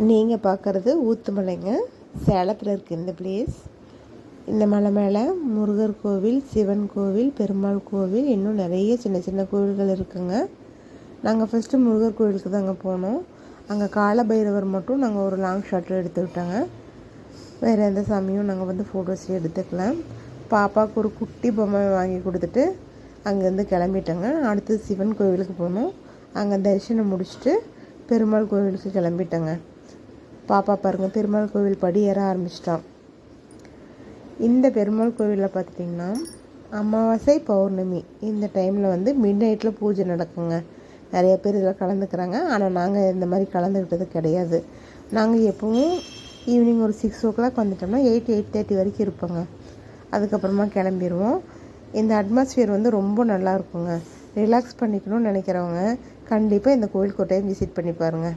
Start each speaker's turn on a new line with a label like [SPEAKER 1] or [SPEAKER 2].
[SPEAKER 1] நீங்கள் பார்க்குறது ஊத்துமலைங்க. சேலத்தில் இருக்குது இந்த பிளேஸ். இந்த மலை மேலே முருகர் கோவில், சிவன் கோவில், பெருமாள் கோவில், இன்னும் நிறைய சின்ன சின்ன கோவில்கள் இருக்குங்க. நாங்கள் ஃபஸ்ட்டு முருகர் கோவிலுக்கு தாங்க போனோம். அங்கே காலபைரவர் மட்டும் நாங்கள் ஒரு லாங் ஷாட்டில் எடுத்துக்கிட்டோங்க. வேறு எந்த சாமியும் நாங்கள் ஃபோட்டோஸ் எடுத்துக்கலாம். பாப்பாவுக்கு ஒரு குட்டி பொம்மை வாங்கி கொடுத்துட்டு அங்கேருந்து கிளம்பிட்டோங்க. அடுத்து சிவன் கோவிலுக்கு போனோம். அங்கே தரிசனம் முடிச்சுட்டு பெருமாள் கோவிலுக்கு கிளம்பிட்டோங்க. பாப்பா பாருங்கள், பெருமாள் கோவில் படி ஏற ஆரம்பிச்சிட்டான். இந்த பெருமாள் கோவிலில் பார்த்துட்டிங்கன்னா அமாவாசை, பௌர்ணமி இந்த டைமில் மிட் நைட்டில் பூஜை நடக்குங்க. நிறைய பேர் இதில் கலந்துக்கிறாங்க. ஆனால் நாங்கள் இந்த மாதிரி கலந்துக்கிட்டது கிடையாது. நாங்கள் எப்பவும் ஈவினிங் ஒரு 6 o'clock வந்துட்டோம்னா 8:30 வரைக்கும் இருப்போங்க. அதுக்கப்புறமா கிளம்பிடுவோம். இந்த அட்மாஸ்ஃபியர் ரொம்ப நல்லா இருக்குங்க. ரிலாக்ஸ் பண்ணிக்கணும்னு நினைக்கிறவங்க கண்டிப்பாக இந்த கோவிலுக்கு ஒரு டைம் விசிட் பண்ணி பாருங்கள்.